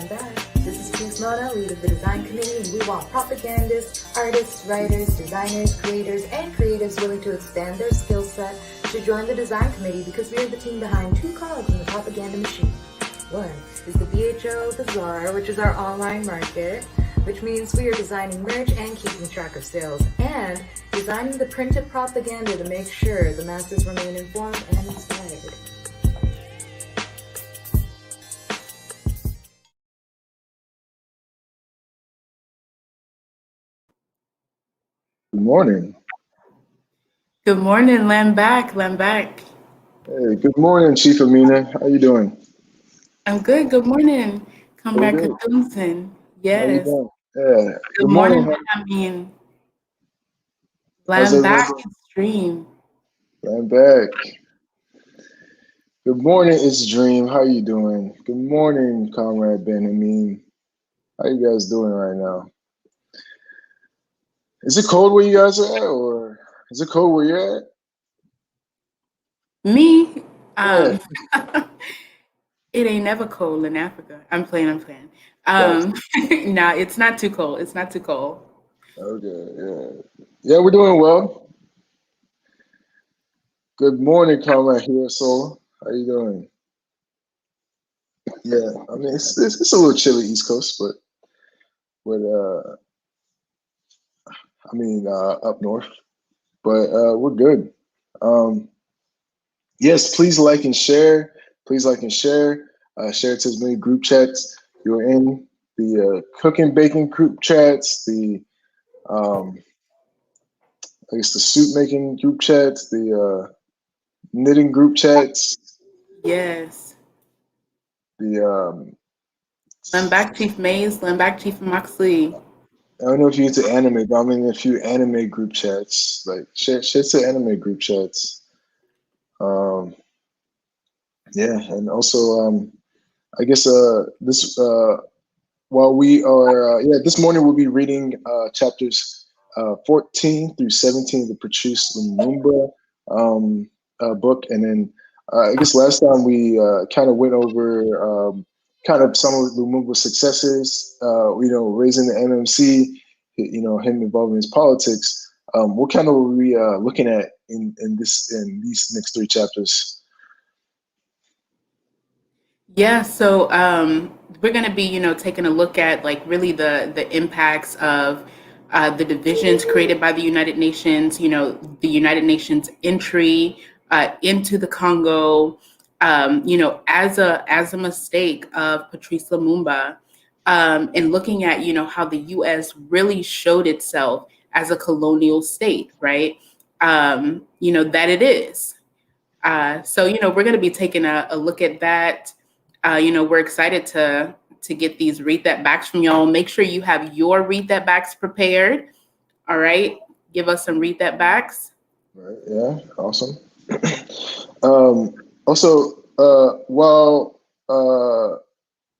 back. This is Chief Mona, lead of the design committee, and we want propagandists, artists, writers, designers, creators, and creatives willing to expand their skill set to join the design committee because we are the team behind two cogs in the propaganda machine. One is the BHO Bazaar, which is our online market, which means we are designing merch and keeping track of sales, and designing the printed propaganda to make sure the masses remain informed and inspired. Good morning. Good morning, Lamback. Hey, good morning, Chief Amina. How you doing? I'm good. Good morning, Comrade Good. Cathunsin. How you Yes. doing? Yeah. Good morning, How's everyone Lamback Stream. doing? I'm back. Good morning, it's Dream. How you doing? Good morning, Comrade Benjamin. How you guys doing right now? Is it cold where you guys are at, or is it cold where you're at? Me, Yeah. it ain't never cold in Africa. I'm playing. That's, Nah, it's not too cold. It's not too cold. okay. Yeah. Yeah, we're doing well. Good morning, Comrade Hirasola. How you doing? Yeah. I mean, it's a little chilly East Coast, but up north, but we're good. Um, yes, please like and share. Please like and share. Share it to as many group chats you're in. The cooking, baking group chats. The I guess the soup making group chats. The knitting group chats. Yes. The Lamback Chief Mays, Lamback Chief Moxley. I don't know if you're into anime, but I'm in a few anime group chats. Like share to anime group chats. Yeah, and also I guess this while we are this morning we'll be reading chapters 14 through 17 of the Patrice Lumumba book, and then I guess last time we kind of went over kind of some of Lumumba's successes. Raising the MMC, him involved in his politics. What kind of were we looking at in these next three chapters? Yeah, so we're going to be, taking a look at like really the impacts of the divisions created by the United Nations. The United Nations entry into the Congo. As a mistake of Patrice Lumumba, and looking at how the U.S. really showed itself as a colonial state, right? That it is. So we're going to be taking a look at that. We're excited to get these read that backs from y'all. Make sure you have your read that backs prepared. All right, give us some read that backs. Right. Yeah. Awesome. Also, while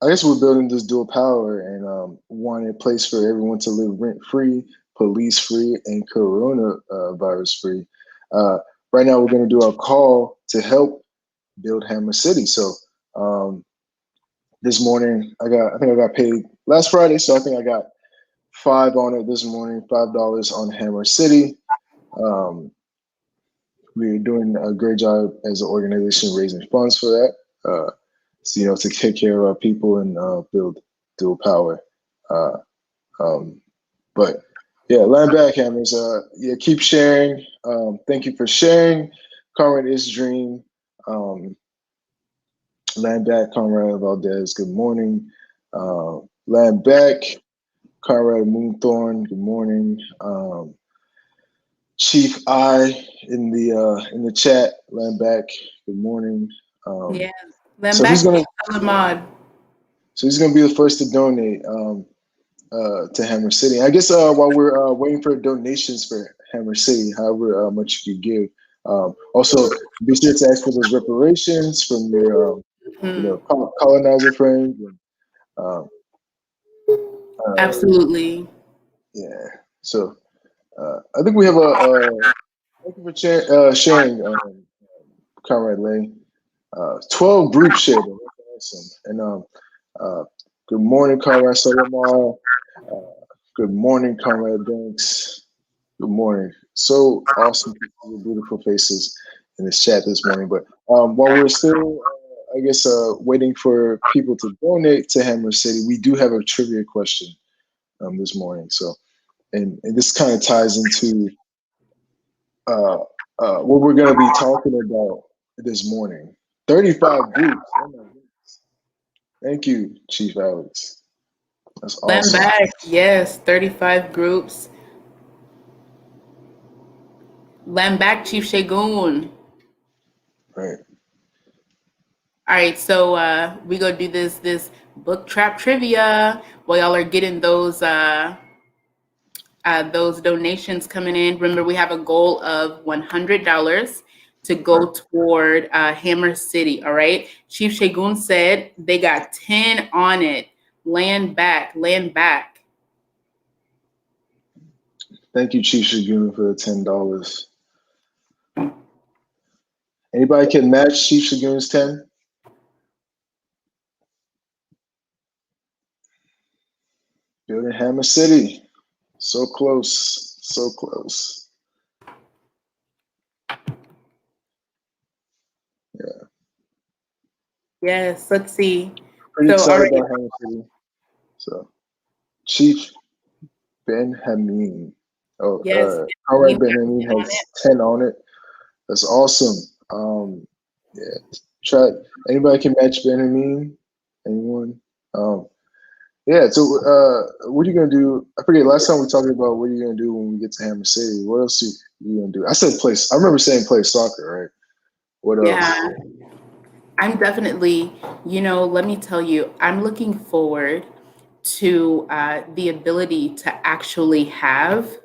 I guess we're building this dual power and wanting a place for everyone to live rent free, police free, and coronavirus free. Right now, we're going to do our call to help build Hammer City. So this morning, I think I got paid last Friday, so I think I got $5 on it this morning, $5 on Hammer City. We're doing a great job as an organization raising funds for that. To take care of our people and build dual power. But yeah, land back, Hammers. Keep sharing. Thank you for sharing. Comrade is Dream. Land back, Comrade Valdez. Good morning. Land back, Comrade Moonthorn. Good morning. Chief I in the chat. Land back. Good morning. Yeah, land back. So he's gonna be the first to donate to Hammer City. I guess while we're waiting for donations for Hammer City, however much you could give. Also, be sure to ask for those reparations from your colonizer friends. And, absolutely. Yeah. So I think we have thank you for sharing, Comrade Lay. 12 groups shared. That's awesome. And Good morning, Comrade Solomon. Good morning, Comrade Banks. Good morning. So awesome to see your beautiful faces in this chat this morning. But while we're still, waiting for people to donate to Hammer City, we do have a trivia question this morning. So, and this kind of ties into what we're going to be talking about this morning. 35 groups. Oh my goodness. Thank you, Chief Alex. That's awesome. Land back, yes, 35 groups. Land back, Chief Shagun. Right. All right, so we gonna do this book trap trivia while y'all are getting those donations coming in. Remember, we have a goal of $100 to go toward Hammer City. All right, Chief Shagun said they got 10 on it. Land back, land back. Thank you, Chief Shagun, for the $10. Anybody can match Chief Shagun's 10? Building Hammer City. So close. So close. Yeah. Yes, let's see. Pretty So, excited already, about Hammer City. So, Chief Benjamin. Oh, yes, Comrade Benjamin has 10 on it. That's awesome. Yeah. Try. Anybody can match Benjamin? Anyone? Yeah, so what are you gonna do? I forget. Last time we talked about what are you gonna do when we get to Hammer City. What else you gonna do? I said play. I remember saying play soccer, right? What else? Yeah, I'm definitely. Let me tell you, I'm looking forward to the ability to actually have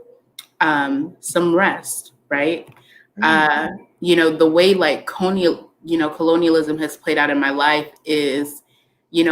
some rest, right? The way like colonialism has played out in my life is,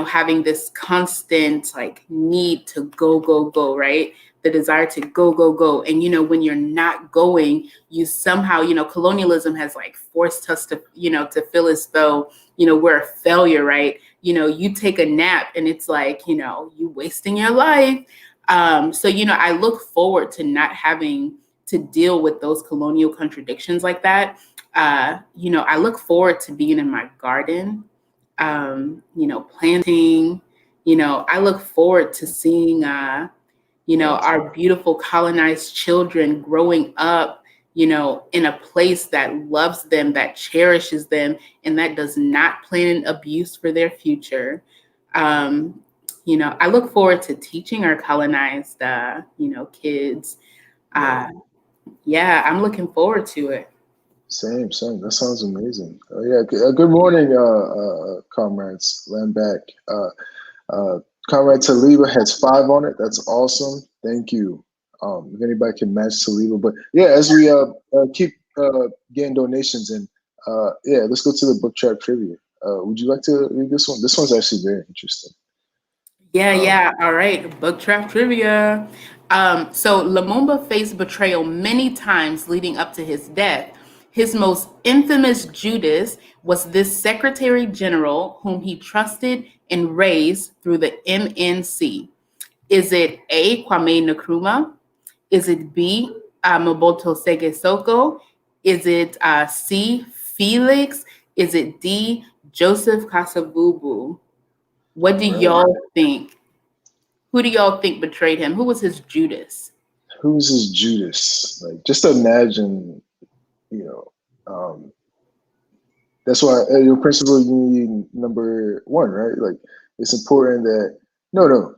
having this constant like need to go, go, go, right? The desire to go, go, go. And, when you're not going, you somehow, colonialism has like forced us to, to feel as though, we're a failure, right? You take a nap and it's like, you wasting your life. So, I look forward to not having to deal with those colonial contradictions like that. I look forward to being in my garden, planting. I look forward to seeing, our beautiful colonized children growing up, in a place that loves them, that cherishes them, and that does not plan abuse for their future. I look forward to teaching our colonized, kids. Yeah, I'm looking forward to it. Same. That sounds amazing. Yeah. Good morning, comrades. Land back. Comrade Taliba has 5 on it. That's awesome. Thank you. If anybody can match Taliba, but yeah, as we keep getting donations in, let's go to the book trap trivia. Would you like to read this one? This one's actually very interesting. Yeah. All right. Book trap trivia. So Lumumba faced betrayal many times leading up to his death. His most infamous Judas was this Secretary General whom he trusted and raised through the MNC. Is it A, Kwame Nkrumah? Is it B, Mobutu Sese Seko? Is it C, Felix? Is it D, Joseph Kasavubu? What do y'all think? Who do y'all think betrayed him? Who was his Judas? Who's his Judas? Like, just imagine, that's why your principal unity number 1, right? Like, it's important that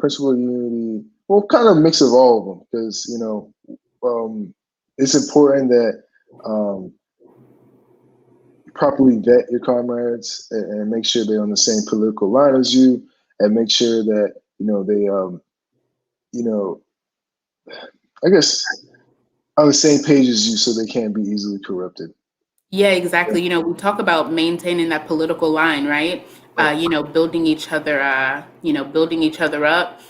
principal unity. Well, kind of mix of all of them, because it's important that properly vet your comrades and make sure they're on the same political line as you, and make sure that they I guess on the same page as you, so they can't be easily corrupted. Yeah, exactly. We talk about maintaining that political line, right? Building each other, building each other up,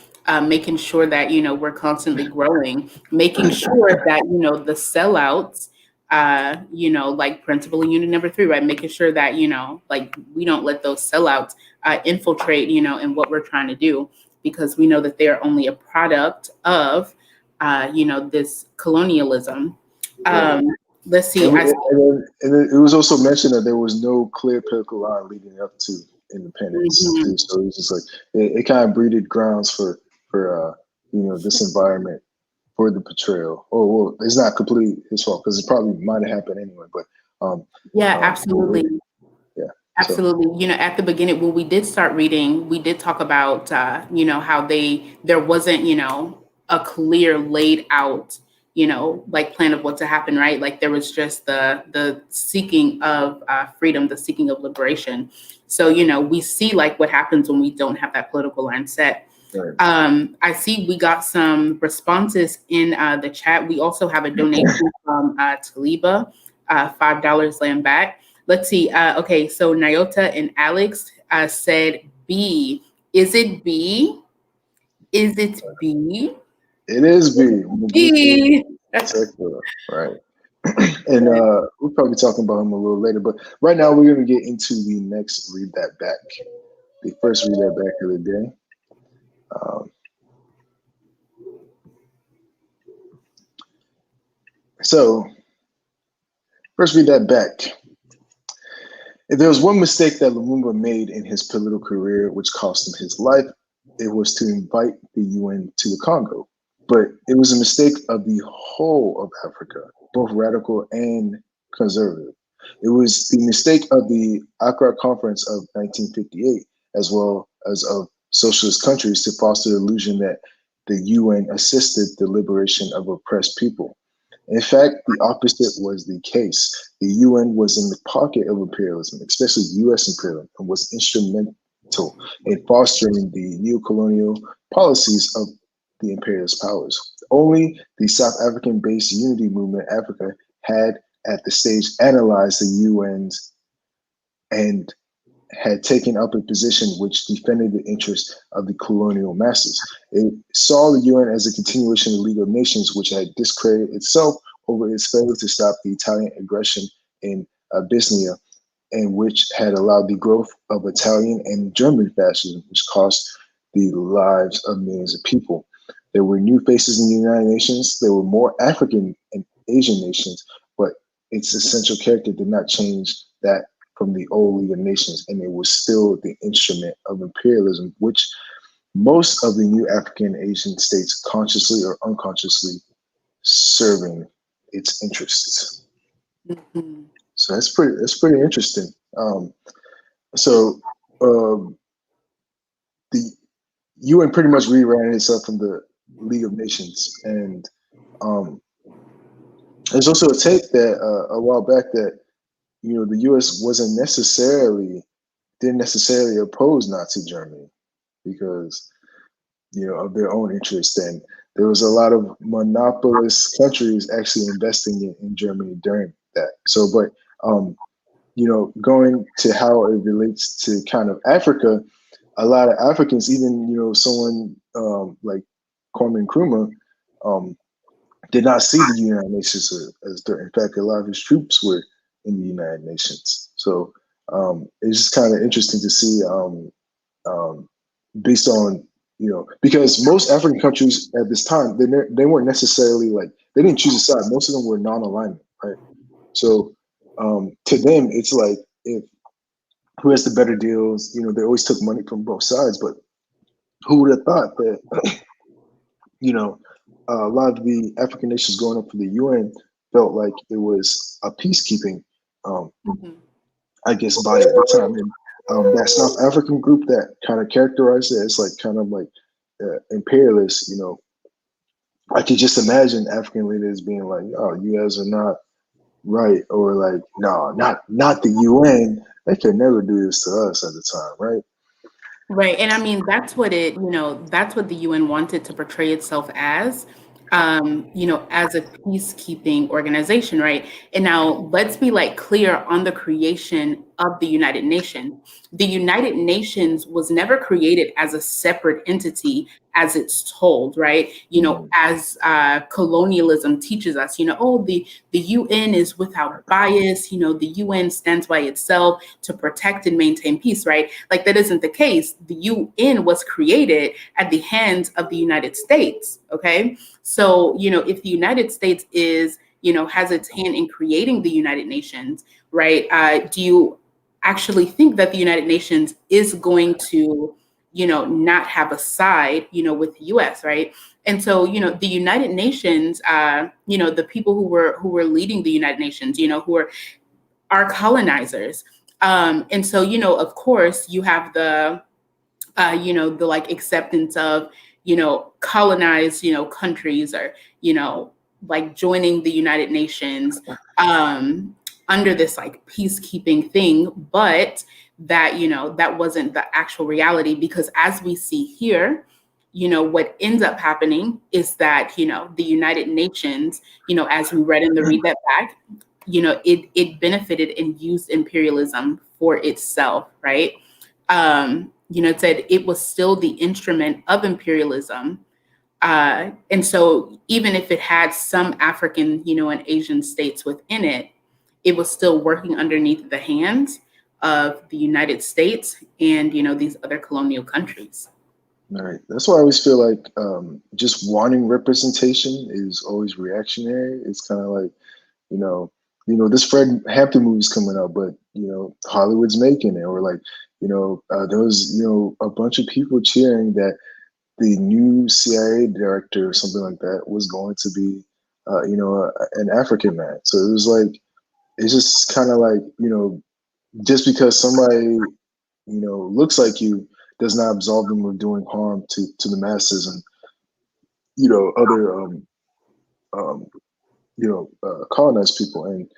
making sure that, we're constantly growing, making sure that, the sellouts, like principal unit number 3, right? Making sure that, like we don't let those sellouts infiltrate, in what we're trying to do. because we know that they are only a product of, this colonialism. Let's see. And it was also mentioned that there was no clear political line leading up to independence. Mhm. Too. So it was just like it kind of breeded grounds for this environment for the portrayal. Oh well, it's not completely his fault because it probably might have happened anyway. But Yeah, absolutely. Yeah. Absolutely. At the beginning, when we did start reading, we did talk about, how there wasn't, a clear laid out, like plan of what to happen, right? Like there was just the seeking of freedom, the seeking of liberation. So, we see like what happens when we don't have that political line set. Right. I see we got some responses in the chat. We also have a donation from Taliba, $5 land back. Let's see. Okay, so Nyota and Alex said B. Is it B? Is it B? It is B. B. Right. And we'll probably talking about him a little later, but right now we're going to get into the next Read That Back. The first Read That Back of the day. So, first Read That Back. If there was one mistake that Lumumba made in his political career which cost him his life, it was to invite the UN to the Congo. But it was a mistake of the whole of Africa, both radical and conservative. It was the mistake of the Accra Conference of 1958, as well as of socialist countries, to foster the illusion that the UN assisted the liberation of oppressed people. In fact, the opposite was the case. The UN was in the pocket of imperialism, especially US imperialism, and was instrumental in fostering the neocolonial policies of the imperialist powers. Only the South African-based unity movement, Africa, had at the stage analyzed the UN's and had taken up a position which defended the interests of the colonial masters. It saw the UN as a continuation of the League of Nations, which had discredited itself over its failure to stop the Italian aggression in Bosnia, and which had allowed the growth of Italian and German fascism, which cost the lives of millions of people. There were new faces in the United Nations. There were more African and Asian nations, but its essential character did not change that from the old League of Nations, and it was still the instrument of imperialism, which most of the new African and Asian states consciously or unconsciously serving its interests. Mm-hmm. So that's pretty interesting. The UN pretty much reran itself from the League of Nations, and there's also a take that a while back that the U.S. didn't necessarily oppose Nazi Germany because of their own interest, and there was a lot of monopolist countries actually investing in Germany during that. So, but going to how it relates to kind of Africa, a lot of Africans, even someone like Kwame Nkrumah, did not see the United Nations as threat. In fact, a lot of his troops were in the United Nations. So it's just kind of interesting to see, based on because most African countries at this time they weren't necessarily they didn't choose a side. Most of them were non-alignment, right? So to them, it's like who has the better deals? They always took money from both sides, but who would have thought that a lot of the African nations going up for the UN felt like it was a peacekeeping, I guess, body at the time. And that South African group that kind of characterized it as kind of imperialist, I could just imagine African leaders being like, "Oh, you guys are not right," or like, "No, not the UN. They could never do this to us at the time," right? Right. And I mean, that's what that's what the UN wanted to portray itself as, as a peacekeeping organization, right? And now let's be clear on the creation of the United Nations. The United Nations was never created as a separate entity, as it's told, right? As colonialism teaches us, the UN is without bias, the UN stands by itself to protect and maintain peace, right? Like that isn't the case. The UN was created at the hands of the United States, okay? So, if the United States is, has its hand in creating the United Nations, right? Do you actually think that the United Nations is going to, not have a side, with the U.S., right? And so, the United Nations, the people who were leading the United Nations, who are our colonizers. And so, of course, you have the the like acceptance of, colonized, countries or, like joining the United Nations under this like peacekeeping thing. But that, that wasn't the actual reality, because as we see here, what ends up happening is that, the United Nations, as we read in the Read That Back, it benefited and used imperialism for itself, right? It said it was still the instrument of imperialism. And so even if it had some African, and Asian states within it, it was still working underneath the hands of the United States and, these other colonial countries. All right. That's why I always feel like just wanting representation is always reactionary. It's kind of like, this Fred Hampton movie's coming out, but Hollywood's making it, or like, there was a bunch of people cheering that the new CIA director or something like that was going to be, an African man. So it was like, it's just kind of like, just because somebody, looks like you does not absolve them of doing harm to the masses and, other, colonized people. And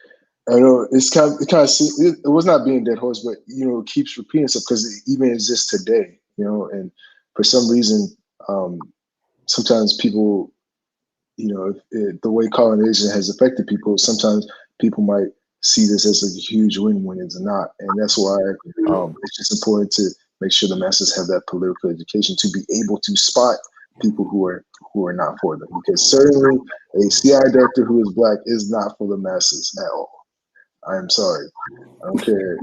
I know it was not being dead horse, but it keeps repeating itself because it even exists today. And for some reason, sometimes people, the way colonization has affected people, sometimes people might see this as a huge win when it's not, and that's why it's just important to make sure the masses have that political education to be able to spot people who are not for them. Because certainly a CIA director who is Black is not for the masses at all. I am sorry. I don't care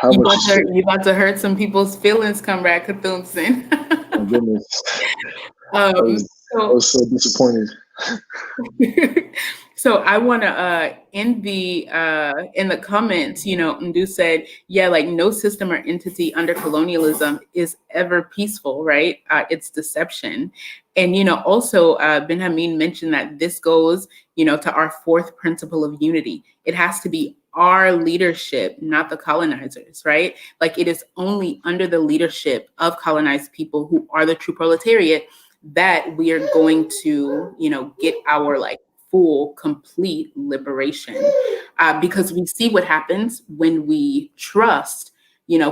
how much you about to hurt some people's feelings, Comrade Cathunsin. My goodness. I was so disappointed. So I want to in the comments, Ndu said, yeah, like no system or entity under colonialism is ever peaceful, right? It's deception. And also Benjamin mentioned that this goes to our fourth principle of unity. It has to be our leadership, not the colonizers, right? Like it is only under the leadership of colonized people who are the true proletariat that we are going to, get our like full, complete liberation. Because we see what happens when we trust,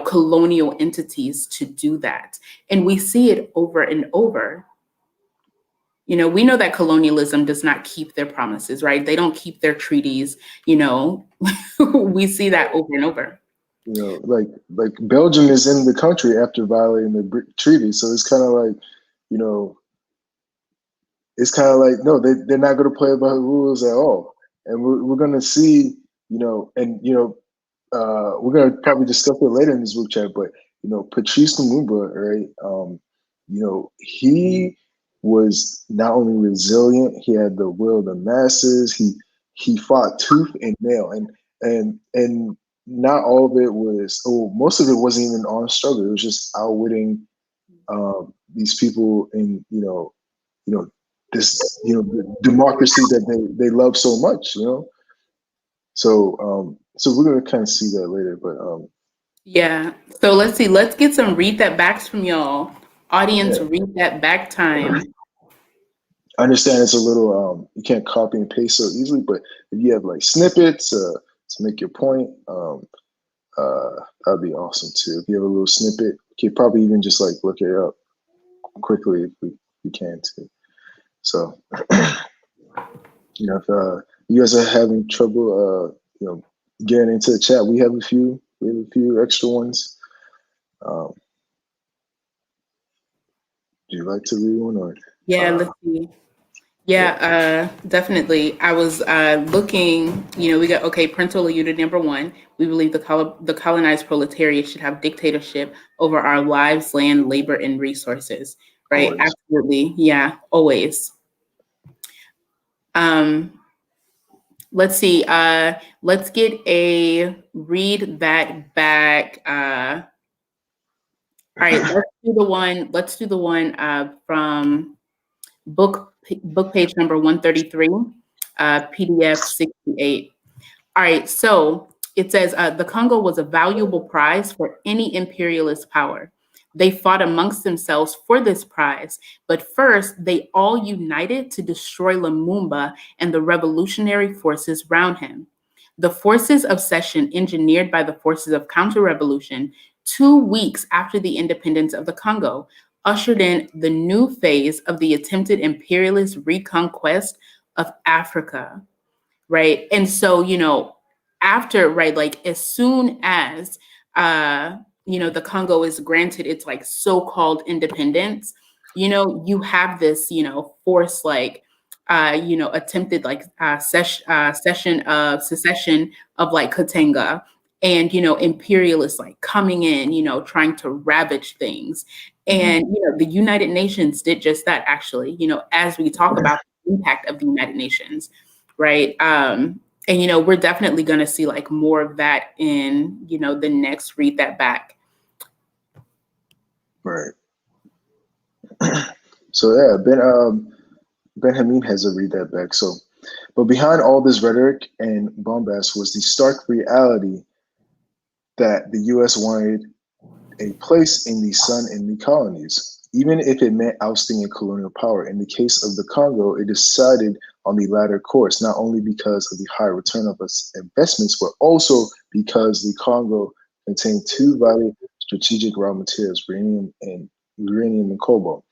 colonial entities to do that. And we see it over and over. We know that colonialism does not keep their promises, right? They don't keep their treaties, we see that over and over. Like Belgium is in the country after violating the treaty. So it's kind of like, it's kind of like, no, they're not going to play by the rules at all. And we're going to see, we're going to probably discuss it later in this book chat, but, Patrice Lumumba, right? He was not only resilient, he had the will of the masses. He fought tooth and nail, and not all of it was, most of it wasn't even on struggle. It was just outwitting these people in, this, the democracy that they love so much, So we're gonna kind of see that later, but yeah. So let's see. Let's get some read that backs from y'all. Audience, yeah. Read that back time. I understand it's a little you can't copy and paste so easily, but if you have like snippets to make your point, that'd be awesome too. If you have a little snippet, you could probably even just like look it up quickly if we can too. So if you guys are having trouble getting into the chat, we have a few We have a few extra ones. Do you like to read one or? Yeah, let's see. Yeah, definitely. I was looking, we got, okay, Principle Unit number 1. We believe the colonized proletariat should have dictatorship over our lives, land, labor, and resources, right? Always. Absolutely. Yeah, always. Let's see. Let's get a read that back. All right, let's do the one from book page number 133, PDF 68. All right, so it says the Congo was a valuable prize for any imperialist power. They fought amongst themselves for this prize, but first they all united to destroy Lumumba and the revolutionary forces around him. The forces of secession engineered by the forces of counter-revolution 2 weeks after the independence of the Congo ushered in the new phase of the attempted imperialist reconquest of Africa, right? And so, after, right, like as soon as, the Congo is granted its like so-called independence, you have this, forced like, attempted like secession of like Katanga and, imperialists like coming in, trying to ravage things. And, the United Nations did just that, actually, as we talk about the impact of the United Nations, right? And, we're definitely going to see like more of that in, the next Read That Back. Right. So yeah, Ben Hameen has a Read That Back. So, but behind all this rhetoric and bombast was the stark reality that the U.S. wanted a place in the sun in the colonies, even if it meant ousting a colonial power. In the case of the Congo, it decided on the latter course, not only because of the high return of its investments, but also because the Congo contained two vital strategic raw materials, uranium and cobalt.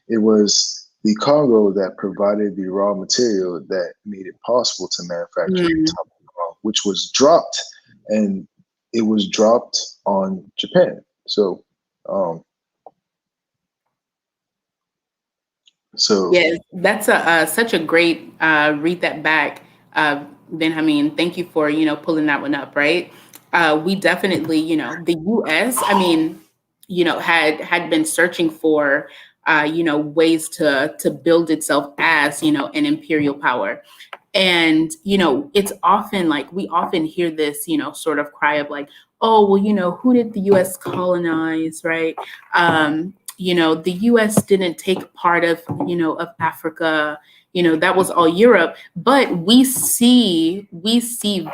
It was the Congo that provided the raw material that made it possible to manufacture atomic bomb, which was dropped, and it was dropped on Japan. So, yes, that's such a great Read That Back, Benjamin. Thank you for pulling that one up. Right, we definitely the U.S. I mean, had been searching for ways to build itself as an imperial power. And, it's often like we often hear this, sort of cry of like, oh, well, who did the US colonize, right? The US didn't take part of, of Africa, that was all Europe. But we see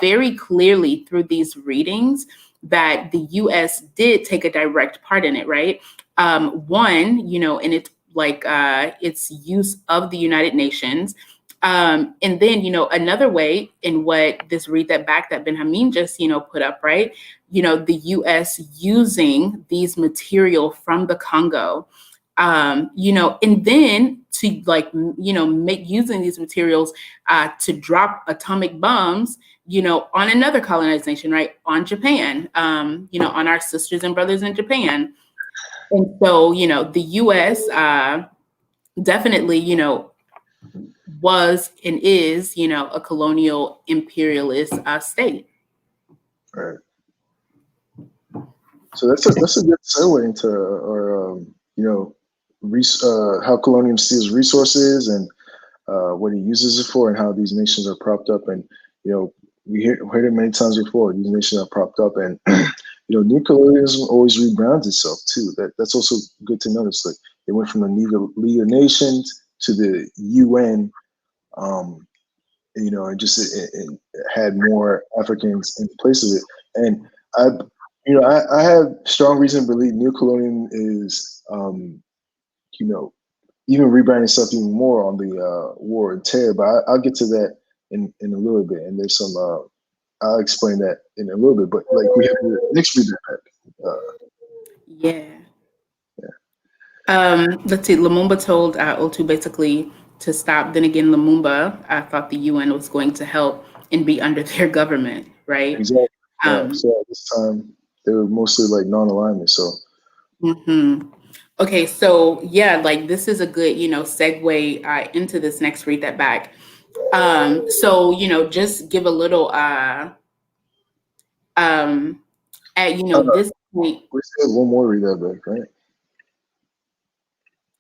very clearly through these readings that the US did take a direct part in it, right? One, in its like its use of the United Nations. And then, another way in what this Read That Back that Benjamin just, put up, right? The US using these material from the Congo, and then to like, make using these materials to drop atomic bombs, on another colonized nation, right? On Japan, on our sisters and brothers in Japan. And so, the US definitely, was and is, a colonial imperialist state. right. So that's a good segue into how colonialism steals resources and what it uses it for, and how these nations are propped up. And we heard it many times before. These nations are propped up, and new colonialism always rebrands itself too. That's also good to notice. Like it went from the League of Nations to the UN. And just it had more Africans in place of it. And I have strong reason to believe neocolonialism is, even rebranding stuff even more on the war and terror. But I'll get to that in a little bit. And there's some, I'll explain that in a little bit. But like we have the next read that. Let's see. Lumumba told O2 basically to stop. Then again, Lumumba thought the UN was going to help and be under their government, right? Exactly. So at this time, they were mostly like non-alignment. So mhm. Okay, so yeah, like this is a good, segue into this next read that back. So, just give a little at this point. we still have one more read that back, right?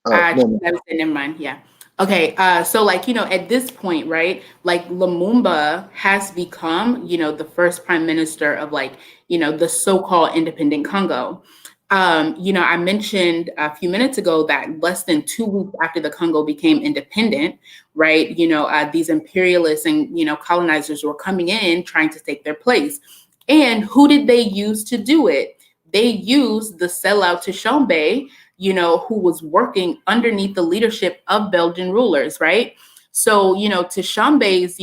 No. That was it, never mind. Yeah. Okay. So like, at this point, right, like Lumumba has become, the first prime minister of like, the so-called independent Congo. I mentioned a few minutes ago that less than 2 weeks after the Congo became independent, right, these imperialists and, colonizers were coming in trying to take their place. And who did they use to do it? They used the sellout Tshombe, who was working underneath the leadership of Belgian rulers, right? So, Tshombe's,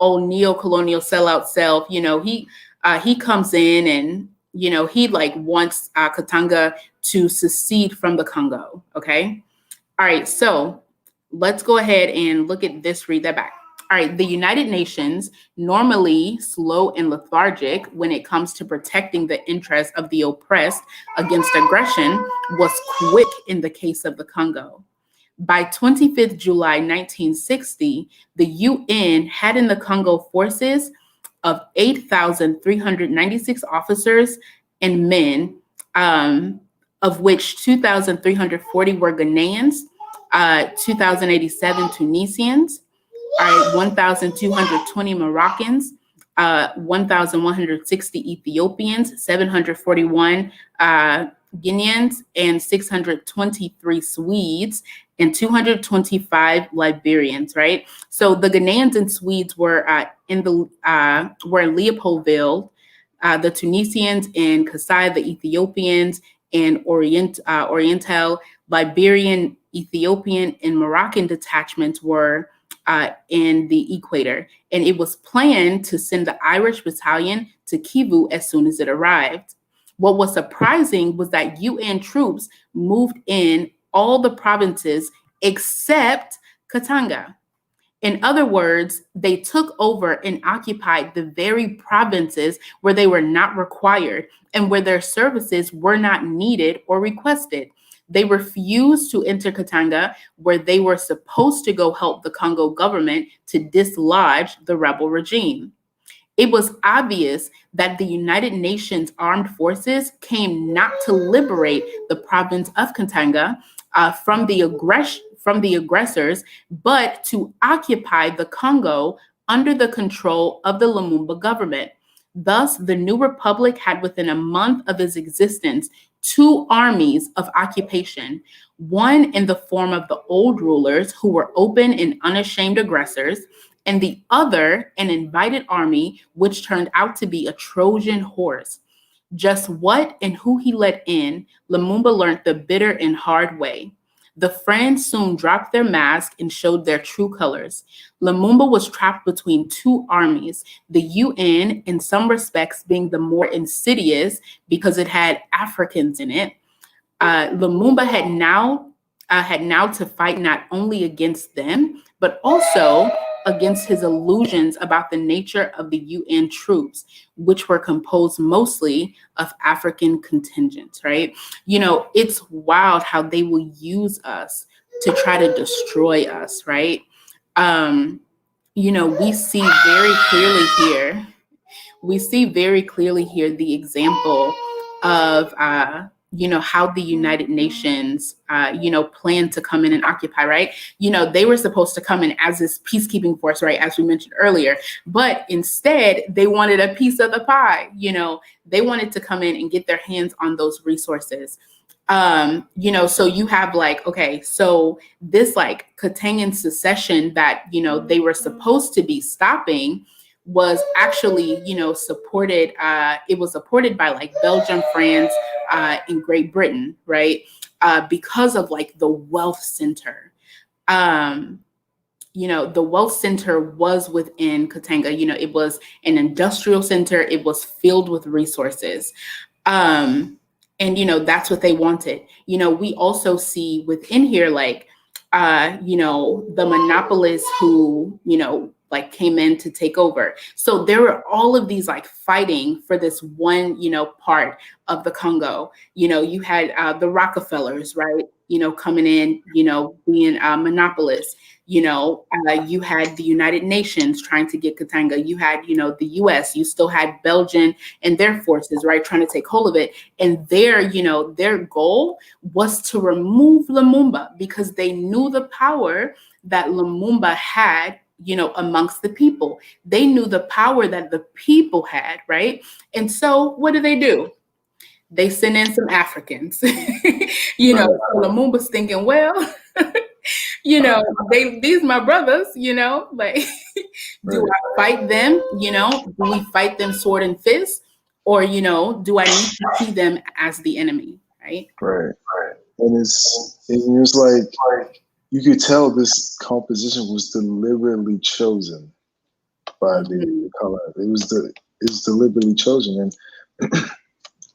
old neo-colonial sellout self, he comes in and, he like wants Katanga to secede from the Congo, okay? All right, so let's go ahead and look at this, read that back. All right, the United Nations, normally slow and lethargic when it comes to protecting the interests of the oppressed against aggression, was quick in the case of the Congo. By 25th July 1960, the UN had in the Congo forces of 8,396 officers and men, of which 2,340 were Ghanaians, 2,087 Tunisians, 1,220 Moroccans, 1,160 Ethiopians, 741 Guineans, and 623 Swedes, and 225 Liberians. Right. So the Ghanaians and Swedes were in Leopoldville, the Tunisians in Kasai, the Ethiopians and Oriental, Liberian, Ethiopian, and Moroccan detachments were in the equator. And it was planned to send the Irish battalion to Kivu as soon as it arrived. What was surprising was that UN troops moved in all the provinces except Katanga. In other words, they took over and occupied the very provinces where they were not required and where their services were not needed or requested. They refused to enter Katanga, where they were supposed to go help the Congo government to dislodge the rebel regime. It was obvious that the United Nations armed forces came not to liberate the province of Katanga from the aggressors, but to occupy the Congo under the control of the Lumumba government. Thus, the new republic had within a month of its existence 2 armies of occupation, one in the form of the old rulers who were open and unashamed aggressors, and the other an invited army which turned out to be a Trojan horse. Just what and who he let in, Lumumba learned the bitter and hard way. The friends soon dropped their mask and showed their true colors. Lumumba was trapped between 2 armies, the UN in some respects being the more insidious because it had Africans in it. Lumumba had now to fight not only against them, but also against his illusions about the nature of the UN troops, which were composed mostly of African contingents, right? It's wild how they will use us to try to destroy us, right? We see very clearly here. The example of how the United Nations plan to come in and occupy, right? They were supposed to come in as this peacekeeping force, right, as we mentioned earlier, but instead they wanted a piece of the pie. They wanted to come in and get their hands on those resources. So you have so this Katangan secession that they were supposed to be stopping was actually, supported. It was supported by Belgium, France, and Great Britain, right? Because of the wealth center. The wealth center was within Katanga. It was an industrial center. It was filled with resources. And that's what they wanted. We also see within here, the monopolists who, like came in to take over. So there were all of these like fighting for this one, part of the Congo. You had the Rockefellers, right? Coming in, being monopolists. You had the United Nations trying to get Katanga. You had, the US. You still had Belgium and their forces, right, trying to take hold of it. And their goal was to remove Lumumba because they knew the power that Lumumba had, amongst the people. They knew the power that the people had, right? And so what do? They send in some Africans. So Lumumba's thinking, well, these my brothers, like, do I fight them? Do we fight them sword and fist? Or, do I need to see them as the enemy? Right. Right. And it was like, you could tell this composition was deliberately chosen by the color. It was deliberately chosen. And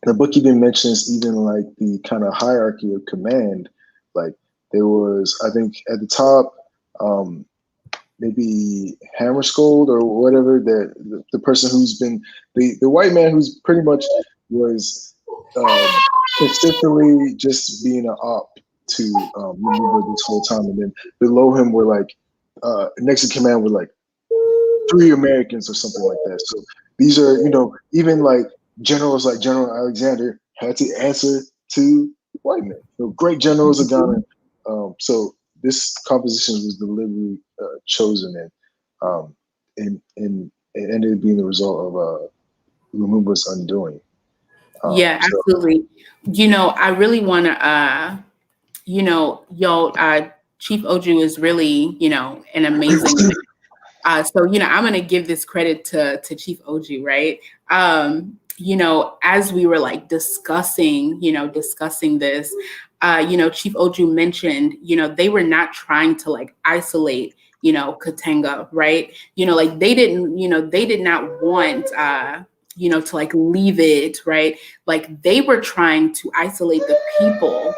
the book even mentions even like the kind of hierarchy of command. Like there was, I think at the top, maybe Hammarskjöld or whatever, the person who's been the white man who's pretty much was consistently just being an op to Lumumba this whole time, and then below him were like next in command were like 3 Americans or something like that. So these are, even like generals like General Alexander had to answer to white men. Great generals of Ghana. So this composition was deliberately chosen, and it ended up being the result of Lumumba's undoing. Yeah, absolutely. I really want to, Chief Oju is really, an amazing man. So, I'm going to give this credit to Chief Oju, right? As we were like discussing this, Chief Oju mentioned, they were not trying to like isolate, Katanga, right? Like they did not want, to like leave it, right? Like they were trying to isolate the people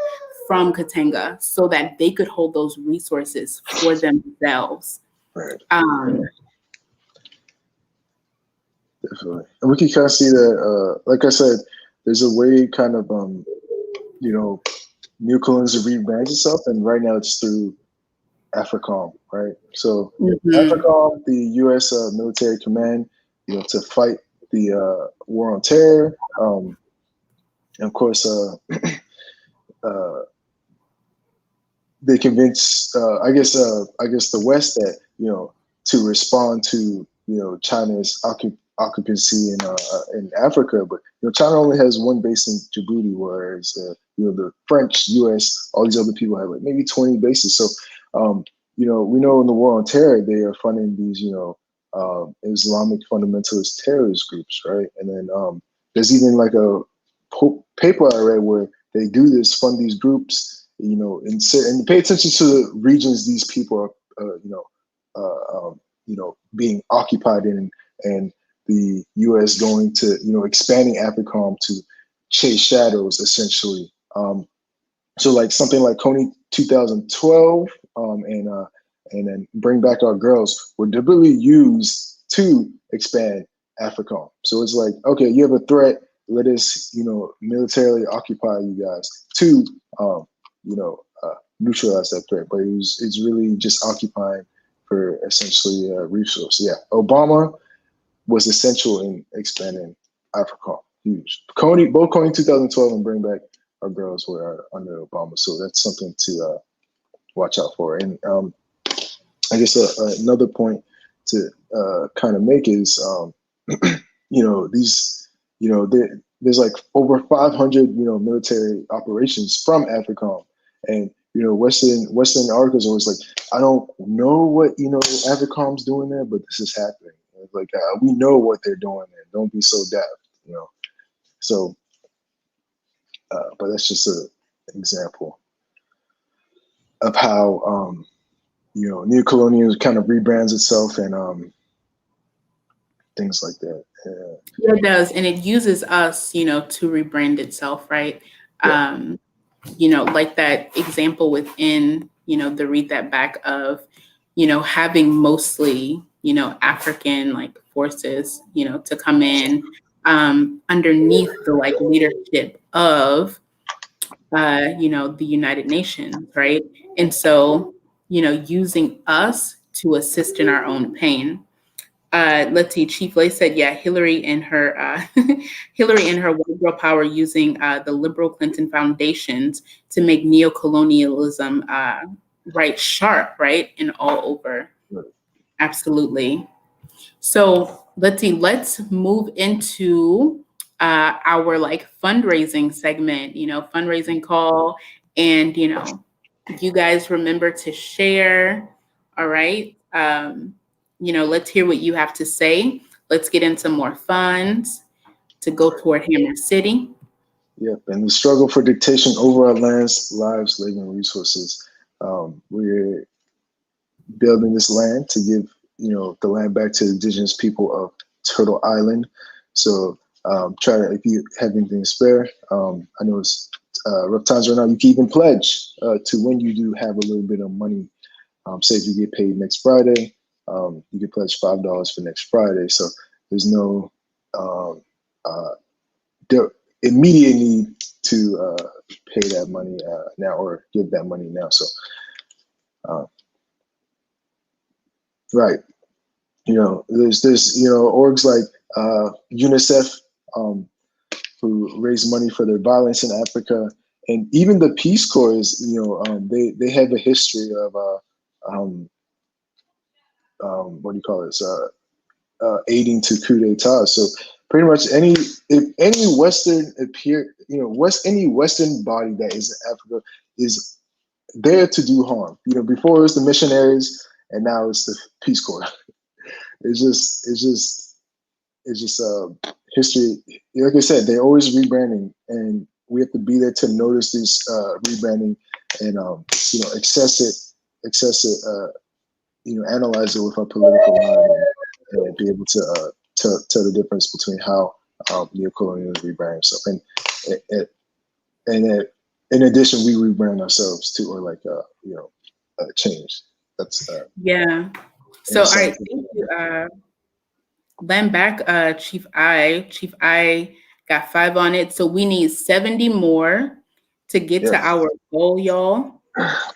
from Katanga so that they could hold those resources for themselves. Right. Definitely. And we can kind of see that, like I said, there's a way kind of, neocolonialism rebrands itself, and right now it's through AFRICOM, right? So AFRICOM, the U.S. military command, to fight the war on terror, and of course, they convinced, I guess the West that to respond to China's occupancy in Africa, but China only has one base in Djibouti, whereas the French, U.S., all these other people have like maybe 20 bases. So we know in the war on terror they are funding these Islamic fundamentalist terrorist groups, right? And then there's even like a paper I read where they do this, fund these groups, and pay attention to the regions these people are, being occupied in, and the U.S. going to, expanding AFRICOM to chase shadows, essentially. So like something like Coney 2012 and then Bring Back Our Girls were deliberately used to expand AFRICOM. So it's like, okay, you have a threat, let us, militarily occupy you guys to, neutralize that threat. But it's really just occupying for essentially resource. Yeah, Obama was essential in expanding AFRICOM. Huge. Both Coney 2012 and Bring Back Our Girls were under Obama, so that's something to watch out for. And I guess another point to kind of make is, there's like over 500 military operations from AFRICOM, and Western articles are always like, I don't know what AFRICOM's doing there, but this is happening. It's like we know what they're doing there. Don't be so daft, So, but that's just an example of how neocolonialism kind of rebrands itself and things like that. Yeah, it does, and it uses us, to rebrand itself, right? Yeah. Like that example within, the Read That Back of, having mostly, African like forces, to come in underneath the like leadership of the United Nations, right? And so, using us to assist in our own pain. Let's see, Chief Lay said, yeah, Hillary and her white girl power using the liberal Clinton foundations to make neocolonialism right sharp, right? And all over. Absolutely. So let's move into our like fundraising segment, fundraising call. And, you guys remember to share. All right. Let's hear what you have to say. Let's get into more funds to go toward Hammer City. Yep. And the struggle for dictation over our lands, lives, labor, and resources. We're building this land to give the land back to the indigenous people of Turtle Island. So try to, if you have anything to spare, I know it's rough times right now. You can even pledge to when you do have a little bit of money. Say if you get paid next Friday, you can pledge $5 for next Friday. So there's no immediate need to pay that money now or give that money now. So right. There's orgs like UNICEF who raise money for their violence in Africa, and even the Peace Corps is, they have a history of what do you call it? Aiding to coup d'état. So pretty much if any Western any Western body that is in Africa is there to do harm. Before it was the missionaries, and now it's the Peace Corps. It's just history. Like I said, they're always rebranding, and we have to be there to notice this rebranding and access it, analyze it with our political mind, and be able to tell the difference between how neocolonialism rebrand itself, and in addition, we rebrand ourselves too, or like change. That's yeah. So, all right, thank you. Land back, Chief I. Chief I got 5 on it. So we need 70 more to get to our goal, y'all.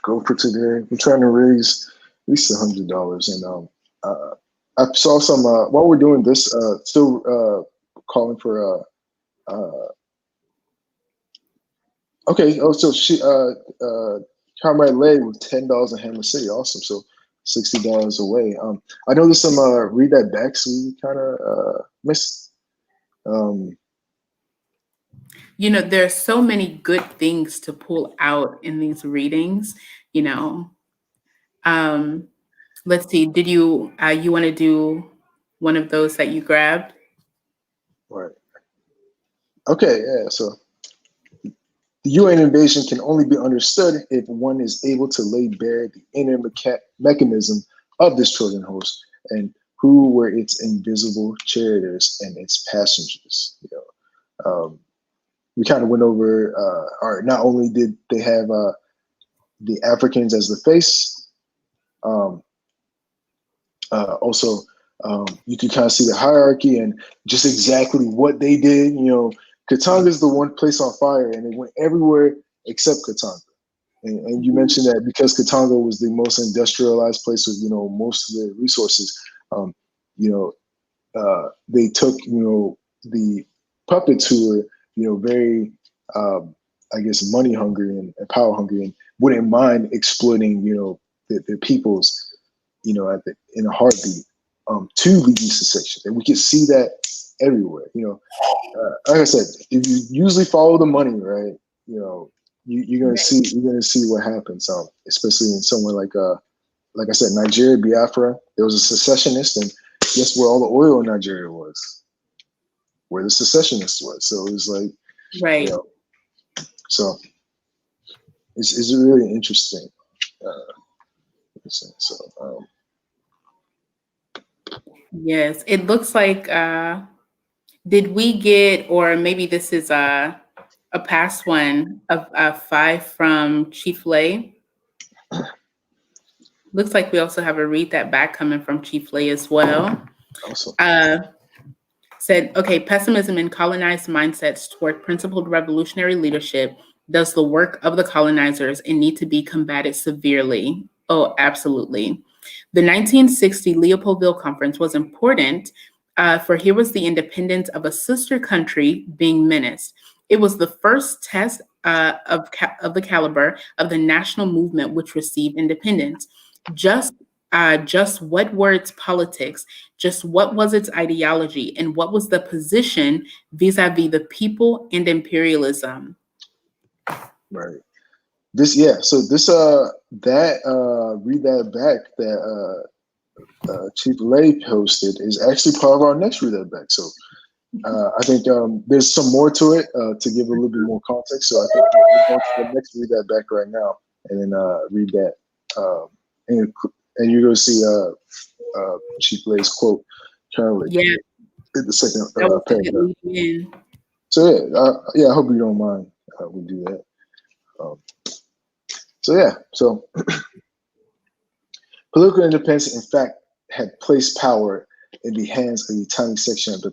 Go for today. We're trying to raise at least $100. And I saw some, while we're doing this, still calling for, okay. Oh, so Comrade Lay with $10 in Hammer City. Awesome. So $60 away. I know there's some read that backs we kind of missed. There's so many good things to pull out in these readings. Let's see. Did you want to do one of those that you grabbed? Right. Okay. Yeah. So the UN invasion can only be understood if one is able to lay bare the inner mechanism of this Trojan host and who were its invisible charioteers and its passengers. We kind of went over, or not only did they have the Africans as the face, also you can kind of see the hierarchy and just exactly what they did. Katanga is the one place on fire, and it went everywhere except Katanga. And you mentioned that because Katanga was the most industrialized place with most of the resources, they took the puppets who were very I guess money hungry and power hungry and wouldn't mind exploiting their peoples in a heartbeat to lead these secession, and we can see that everywhere. Like I said, if you usually follow the money, right? You're gonna see what happens. Especially in somewhere like I said, Nigeria, Biafra. There was a secessionist, and guess where all the oil in Nigeria was? Where the secessionists was. So it was like, right. So it's really interesting. So yes, it looks like. Did we get, or maybe this is a past one, of 5 from Chief Lay? Looks like we also have a read that back coming from Chief Lay as well. Awesome. Said, okay, pessimism and colonized mindsets toward principled revolutionary leadership does the work of the colonizers and need to be combated severely. Oh, absolutely. The 1960 Leopoldville Conference was important, for here was the independence of a sister country being menaced. It was the first test of the caliber of the national movement which received independence. Just what were its politics, just what was its ideology, and what was the position vis-a-vis the people and imperialism. Right. This, so this read that back that Chief Lay posted is actually part of our next read that back. So I think there's some more to it to give a little bit more context. So I think we're going to the next read that back right now, and then read that, and you're going to see Chief Lay's quote currently. Yeah, in the second paragraph. So I hope you don't mind we do that. So political independence, in fact, had placed power in the hands of the tiny section of the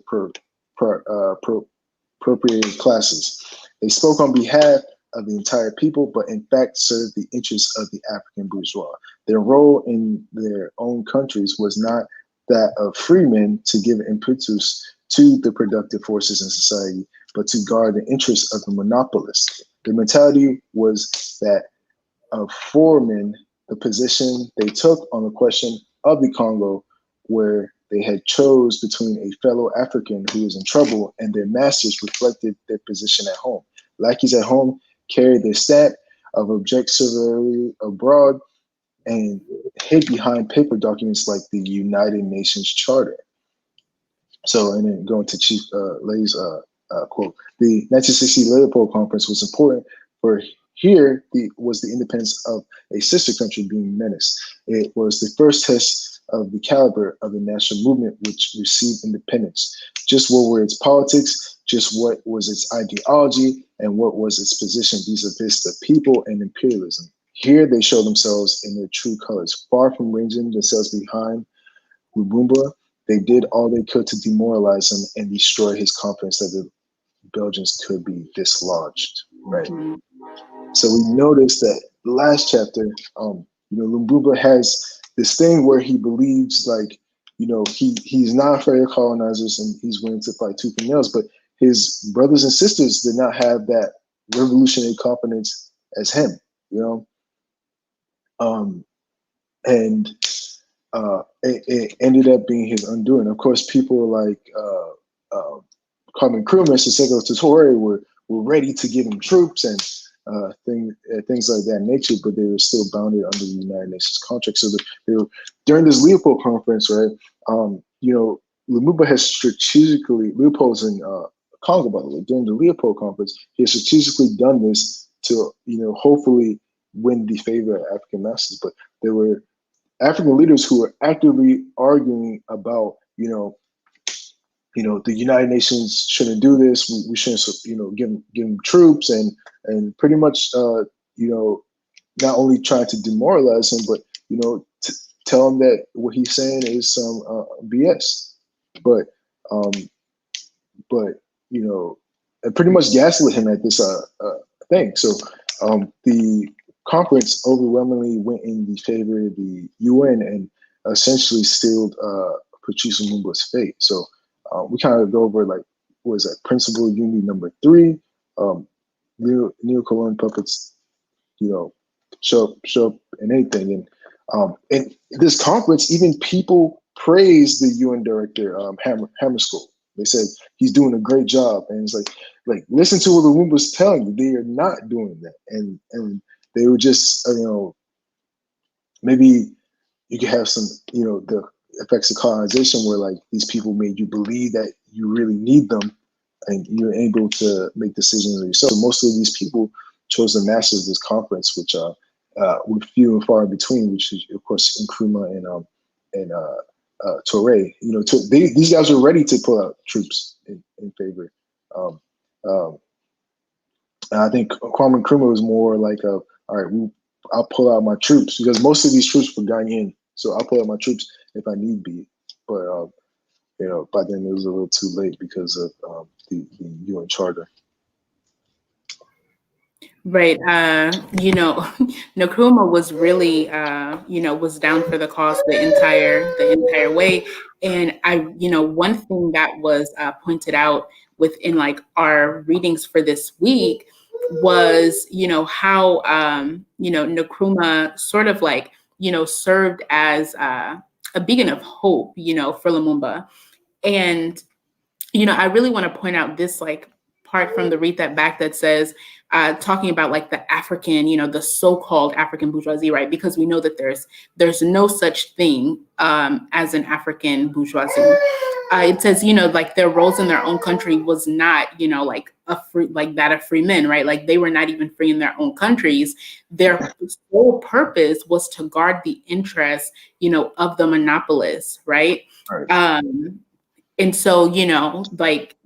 appropriated classes. They spoke on behalf of the entire people, but in fact served the interests of the African bourgeois. Their role in their own countries was not that of freemen to give impetus to the productive forces in society, but to guard the interests of the monopolists. The mentality was that of foremen, the position they took on the question of the Congo, where they had chose between a fellow African who was in trouble and their masters, reflected their position at home. Lackeys at home carried their stamp of objectivity abroad and hid behind paper documents like the United Nations Charter. So, and then going to Chief Lay's quote, the 1960 Leopold Conference was important for here was the independence of a sister country being menaced. It was the first test of the caliber of the national movement which received independence. Just what were its politics, just what was its ideology, and what was its position vis-a-vis the people and imperialism. Here they show themselves in their true colors. Far from ranging themselves behind Lumumba, they did all they could to demoralize him and destroy his confidence that the Belgians could be dislodged, right? Mm-hmm. So we noticed that the last chapter, Lumumba has this thing where he believes he's not afraid of colonizers and he's willing to fight tooth and nails, but his brothers and sisters did not have that revolutionary confidence as him, and it ended up being his undoing. Of course, people like Kwame Nkrumah and Sékou Touré were ready to give him troops and things like that nature, but they were still bounded under the United Nations contract. So they were during this Leopold conference, right? Lumumba has strategically, Leopold's in Congo, by the way, during the Leopold conference, he has strategically done this to, hopefully win the favor of African masses. But there were African leaders who were actively arguing about, the United Nations shouldn't do this. We shouldn't, give them troops and pretty much, not only trying to demoralize him, but tell him that what he's saying is some BS. But and pretty much gaslit him at this thing. So the conference overwhelmingly went in the favor of the UN and essentially sealed Patrice Lumumba's fate. So we kind of go over principle unity number 3. Neo-colonial puppets, show up in anything. And this conference, even people praised the UN director, Hammarskjöld. They said he's doing a great job, and it's like listen to what Lumumba's telling you. They are not doing that, and they were just maybe you could have some the effects of colonization where these people made you believe that you really need them, and you're able to make decisions yourself. So most of these people chose the masters of this conference, which were few and far in between, which is of course Nkrumah and Touré. These guys were ready to pull out troops in favor. And I think Kwame Nkrumah was more all right, I'll pull out my troops, because most of these troops were Ghanaian. So I'll pull out my troops if I need be. But by then it was a little too late because of the UN Charter. Right. Nkrumah was really, was down for the cause the entire way. And one thing that was pointed out within like our readings for this week was, how, Nkrumah sort of like, served as a beacon of hope, for Lumumba. And I really want to point out this like part from the Read That Back that says, talking about like the African, the so-called African bourgeoisie, right? Because we know that there's no such thing as an African bourgeoisie. It says, like their roles in their own country was not, like that of free men, right? Like they were not even free in their own countries. Their sole purpose was to guard the interests, of the monopolists, right? Right. And so, like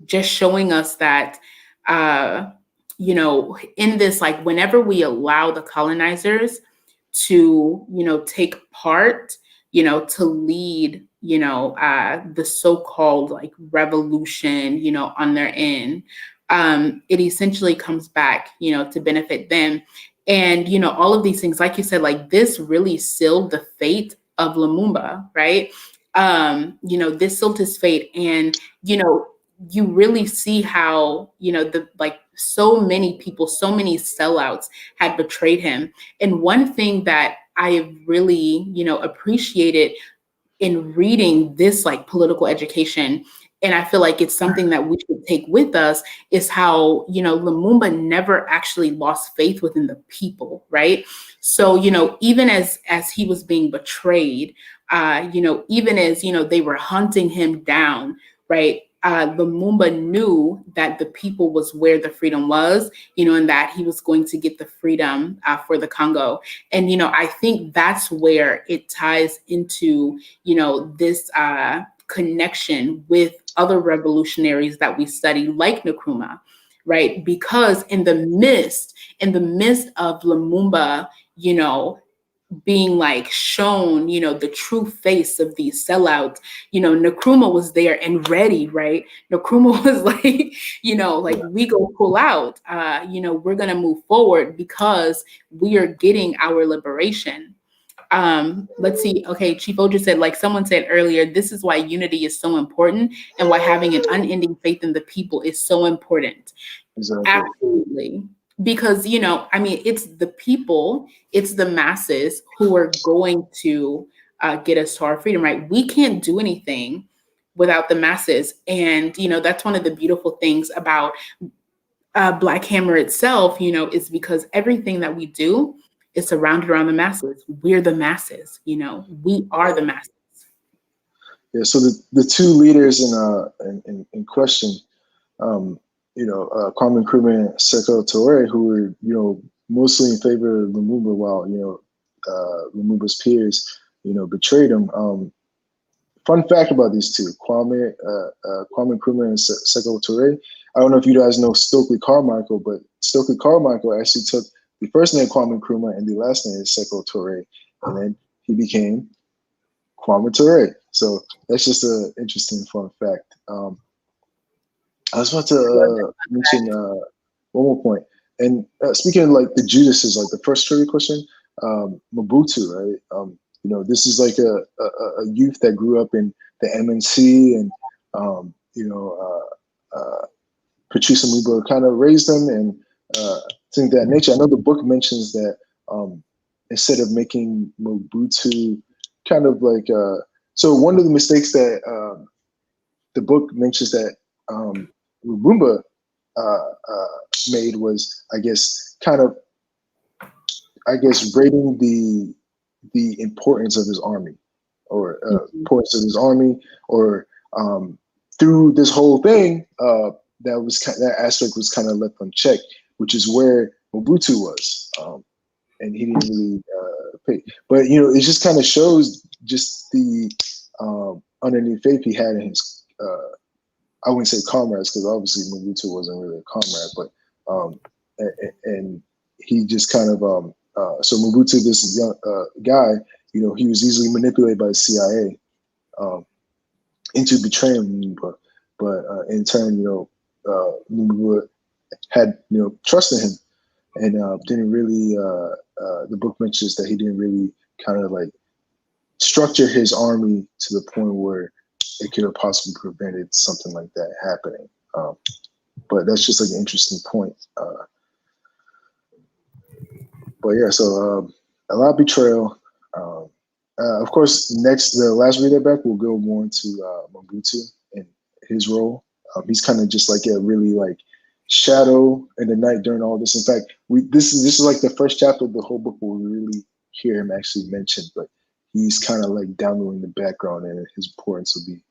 just showing us that, in this, like whenever we allow the colonizers to, take part, to lead, the so-called like revolution, on their end, it essentially comes back, to benefit them. And, all of these things, like you said, like this really sealed the fate of Lumumba, right? This sealed his fate. And, you really see how, so many people, so many sellouts had betrayed him. And one thing that I have really, appreciated in reading this like political education, and I feel like it's something that we should take with us, is how, Lumumba never actually lost faith within the people, right? So, even as he was being betrayed, even as, they were hunting him down, right? Lumumba knew that the people was where the freedom was, and that he was going to get the freedom for the Congo. And, I think that's where it ties into, this connection with other revolutionaries that we study, like Nkrumah, right? Because in the midst of Lumumba, being like shown, the true face of these sellouts, Nkrumah was there and ready, right? Nkrumah was like, like we go pull out, we're going to move forward because we are getting our liberation. Let's see. Okay, Chief Oja said, like someone said earlier, this is why unity is so important and why having an unending faith in the people is so important. Exactly. Absolutely. Because, it's the people, it's the masses who are going to get us to our freedom, right? We can't do anything without the masses. And, that's one of the beautiful things about Black Hammer itself, is because everything that we do is surrounded around the masses. We're the masses, we are the masses. Yeah, so the two leaders in question, Kwame Nkrumah and Sekou Touré, who were, mostly in favor of Lumumba, while, Lumumba's peers, betrayed him. Fun fact about these two, Kwame Nkrumah and Sekou Touré. I don't know if you guys know Stokely Carmichael, but Stokely Carmichael actually took the first name Kwame Nkrumah and the last name is Sekou Touré, and then he became Kwame Touré. So that's just an interesting fun fact. I was about to mention one more point. And speaking of like the Judases, like the first trivia question, Mobutu, right? This is like a youth that grew up in the MNC, and Patrice Lumumba kind of raised him and things of that nature. I know the book mentions that instead of making Mobutu kind of like, so one of the mistakes that the book mentions that Lumumba made was, I guess, rating the importance of his army, or importance of his army, or through this whole thing, that aspect was kind of left unchecked, which is where Mobutu was, and he didn't really pay. But it just kind of shows just the underneath faith he had in his. I wouldn't say comrades, because obviously Mobutu wasn't really a comrade, but and he just kind of So Mobutu, this young guy, he was easily manipulated by the CIA into betraying Lumumba, but in turn, Lumumba had trust in him, and didn't really. The book mentions that he didn't really kind of like structure his army to the point where it could have possibly prevented something like that happening. But that's just like an interesting point. But yeah, so a lot of betrayal. Of course, the last read back, we'll go more into Mobutu and his role. He's kind of just like a really like shadow in the night during all this. In fact, this is like the first chapter of the whole book where we really hear him actually mentioned, but he's kind of like down low in the background, and his importance will be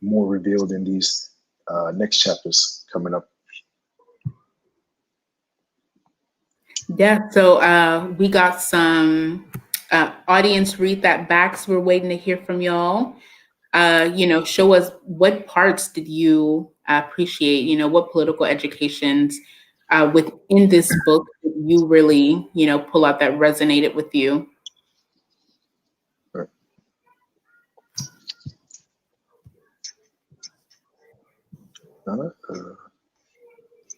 more revealed in these next chapters coming up. Yeah, so we got some audience read that back, so we're waiting to hear from y'all. Show us what parts did you appreciate, what political educations within this book did you really, pull out that resonated with you?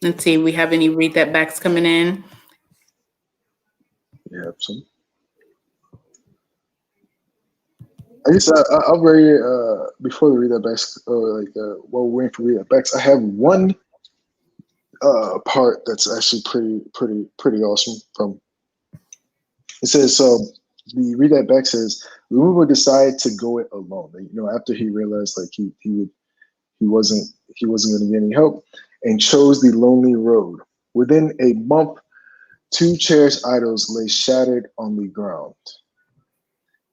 Let's see, we have any read that backs coming in? Yeah, some. I guess I'll read it before we read that backs, or like while we're waiting for read that backs. I have one part that's actually pretty awesome. It says so. The read that back says Lumumba decided to go it alone. After he realized like he wasn't going to get any help, and chose the lonely road. Within a month, 2 cherished idols lay shattered on the ground.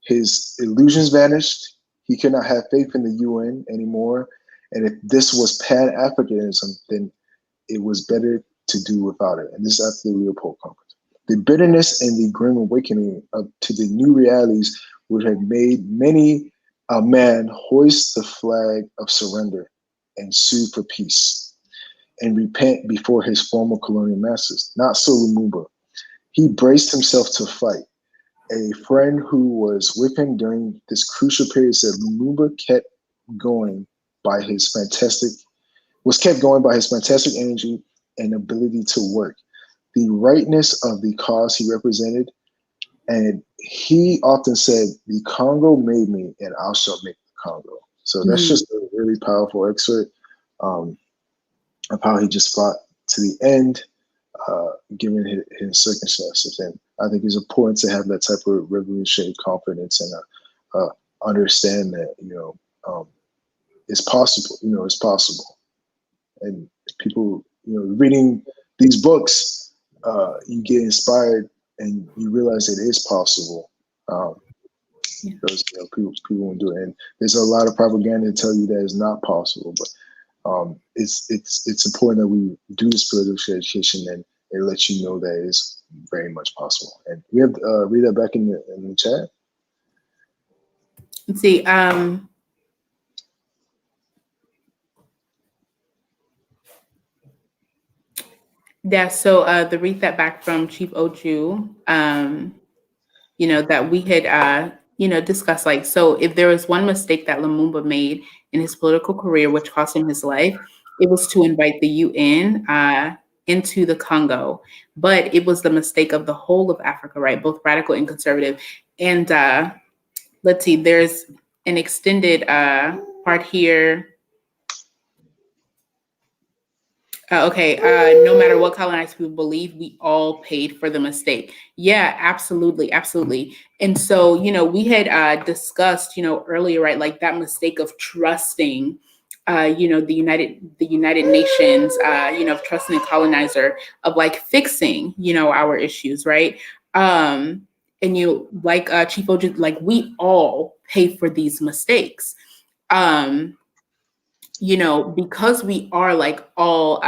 His illusions vanished. He could not have faith in the UN anymore. And if this was Pan-Africanism, then it was better to do without it. And this is after the Leopold conquered. The bitterness and the grim awakening to the new realities would have made many a man hoist the flag of surrender and sue for peace and repent before his former colonial masters. Not so Lumumba. He braced himself to fight. A friend who was with him during this crucial period said Lumumba kept going by his fantastic energy and ability to work, the rightness of the cause he represented. And he often said, the Congo made me and I shall make the Congo. So that's just a really powerful excerpt of how he just fought to the end, given his circumstances. And I think it's important to have that type of revolutionary confidence and understand that, it's possible, it's possible. And people, reading these books, you get inspired and you realize it is possible. Because people won't do it. And there's a lot of propaganda to tell you that it's not possible, but it's important that we do this political education and it lets you know that it's very much possible. And we have to read that back in the chat. Let's see. Yeah, so the read that back from Chief Oju, that we had, discussed, like, so if there was one mistake that Lumumba made in his political career, which cost him his life, it was to invite the UN into the Congo. But it was the mistake of the whole of Africa, right? Both radical and conservative. And let's see, there's an extended part here. No matter what colonized people believe, we all paid for the mistake. Yeah, absolutely. And so, we had discussed, earlier, right, like that mistake of trusting, the United Nations, of trusting a colonizer, of like fixing, our issues, right? And like Chief Oju, like we all pay for these mistakes. Because we are like all,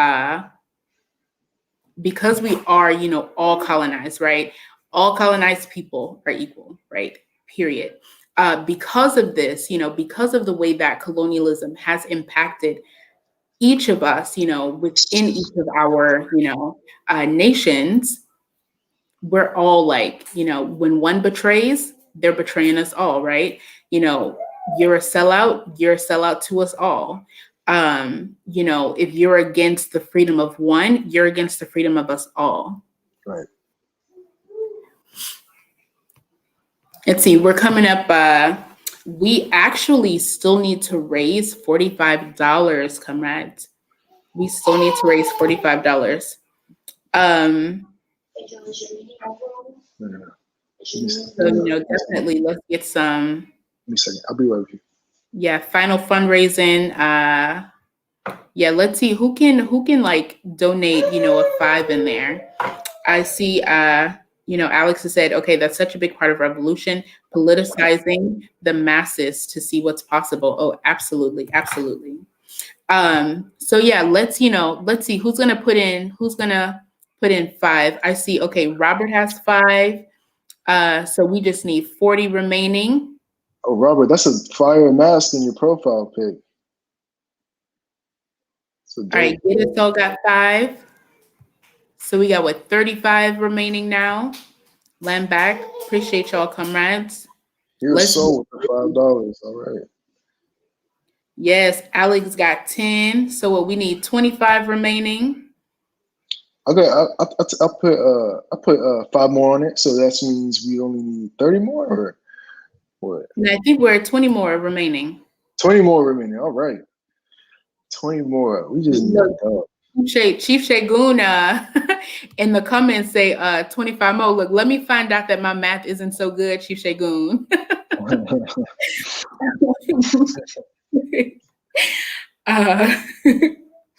all colonized, right? All colonized people are equal, right? Period. Because of this, because of the way that colonialism has impacted each of us, within each of our, nations, we're all like, when one betrays, they're betraying us all, right? You're a sellout to us all. If you're against the freedom of one, you're against the freedom of us all. Right. Let's see, we're coming up. We actually still need to raise $45, comrades. We still need to raise $45. So, definitely let's get some. Give me a second. I'll be right with you. Yeah, final fundraising. Yeah, let's see who can like donate, a $5 in there. I see Alex has said, okay, that's such a big part of revolution, politicizing the masses to see what's possible. Oh, absolutely, absolutely. So yeah, let's see who's gonna put in $5. I see, okay, Robert has $5. So we just need 40 remaining. Oh, Robert, that's a fire mask in your profile pic. All right, Get It All got 5. So we got 35 remaining now. Land back. Appreciate y'all, comrades. Here's sold with the $5. All right. Yes, Alex got 10. So we need 25 remaining. Okay, I put 5 more on it. So that means we only need 30 more, or what? And I think we're at 20 more remaining. 20 more remaining. All right. 20 more. We just need Chief Shagun in the comments say 25 more. Look, let me find out that my math isn't so good, Chief Shagun.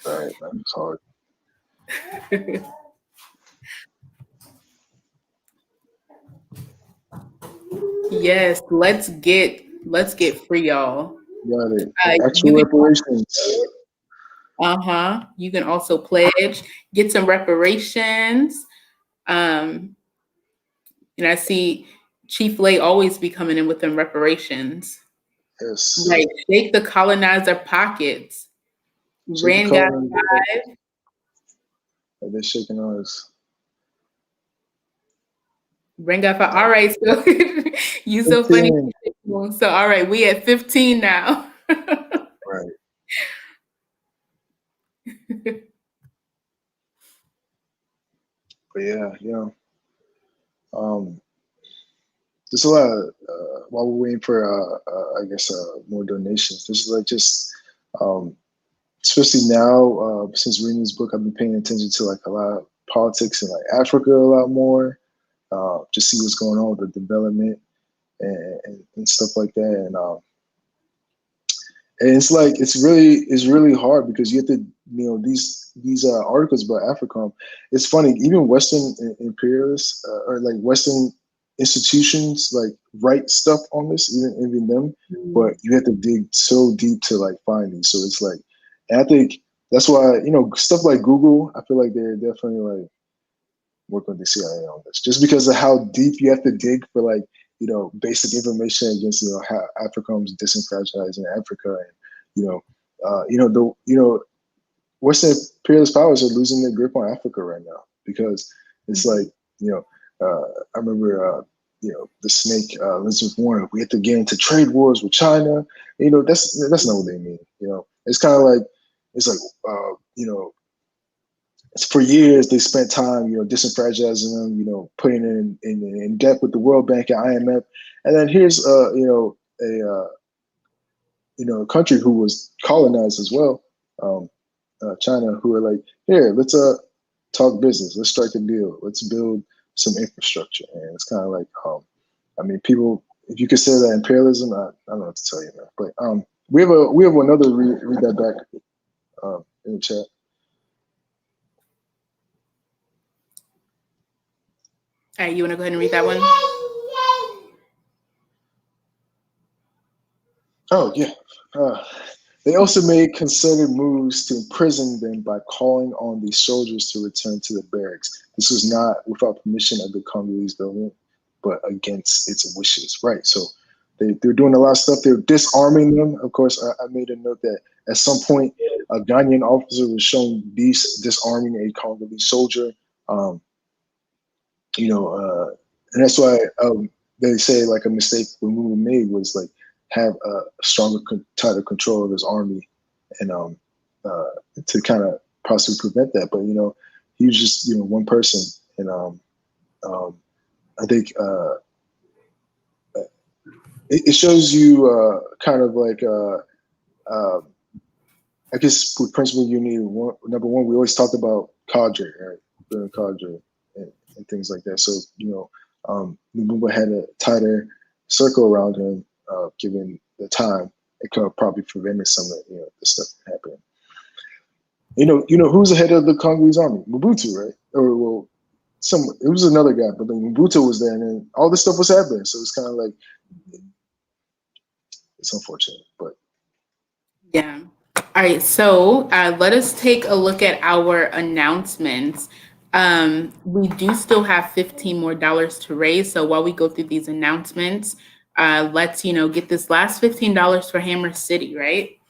Right, that's hard. Yes, let's get free, y'all. Got it. Actual reparations. You can also pledge, get some reparations. And I see Chief Lay always be coming in with them reparations. Yes. Like, shake the colonizer pockets. Ren got 5. They're shaking ours. Ren got 5. All right, so you 15. So funny. So all right, we at 15 now. Right. But yeah, there's a lot of, while we're waiting for, I guess, more donations, there's like just, especially now, since reading this book, I've been paying attention to like a lot of politics in like Africa a lot more, just see what's going on with the development and stuff like that. And it's like, it's really hard because you have to, these articles about AFRICOM, it's funny, even Western imperialists or like Western institutions like write stuff on this, even them, but you have to dig so deep to like find these. So it's like, and I think that's why, stuff like Google, I feel like they're definitely like working with the CIA on this, just because of how deep you have to dig for like, basic information against, how AFRICOM's disenfranchising Africa, and the Western imperialist powers are losing their grip on Africa right now because it's like, I remember, the snake Elizabeth Warren. We have to get into trade wars with China. That's not what they mean. It's kind of like for years they spent time, disenfranchising them, putting in debt with the World Bank and IMF, and then here's a country who was colonized as well, China, who are like, here, let's talk business, let's strike a deal, let's build some infrastructure, and it's kind of like, people, if you consider that imperialism, I don't know what to tell you, man. But we have another read that back in the chat. All right, you want to go ahead and read that one? Oh, yeah. They also made concerted moves to imprison them by calling on the soldiers to return to the barracks. This was not without permission of the Congolese government, but against its wishes. Right. So they're doing a lot of stuff. They're disarming them. Of course, I made a note that at some point, a Ghanaian officer was shown disarming a Congolese soldier. and that's why they say like a mistake Lumumba made was like have a stronger, tighter control of his army, and to kind of possibly prevent that. But he was just one person, and I think it shows you kind of like I guess with principal unity, number one, we always talked about cadre, right? Building cadre and things like that. So Lumumba had a tighter circle around him, given the time. It could have probably prevented some of the stuff from happening. Who's the head of the Congolese army? Mobutu, right? Or well, it was another guy, but then Mobutu was there, and then all this stuff was happening. So it's kind of like it's unfortunate, but yeah. All right, so let us take a look at our announcements. We do still have $15 more to raise. So while we go through these announcements, let's get this last $15 for Hammer City, right?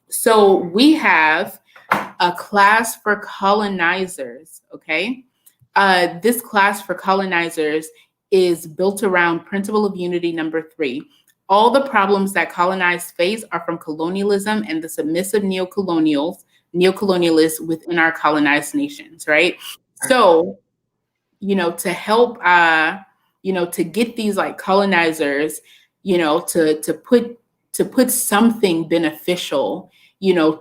So we have a class for colonizers, okay? This class for colonizers is built around Principle of Unity number 3. All the problems that colonized face are from colonialism and the submissive neocolonialists within our colonized nations, right? So, to help, to get these like colonizers, to put something beneficial,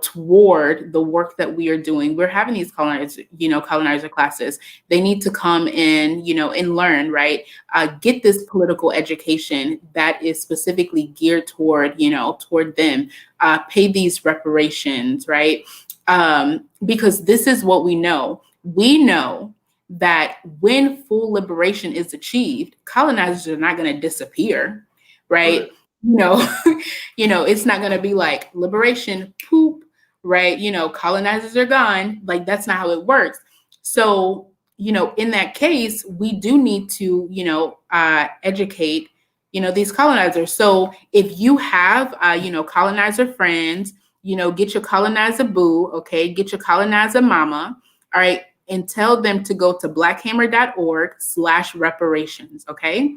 toward the work that we are doing. We're having these colonizer classes. They need to come in, and learn, right? Get this political education that is specifically geared toward them. Pay these reparations, right? Because this is what we know. We know that when full liberation is achieved, colonizers are not going to disappear, right? It's not going to be like liberation, poop, right? Colonizers are gone. Like, that's not how it works. So, in that case, we do need to, educate, these colonizers. So if you have, colonizer friends, get your colonizer boo, okay? Get your colonizer mama, all right? And tell them to go to blackhammer.org/reparations, okay?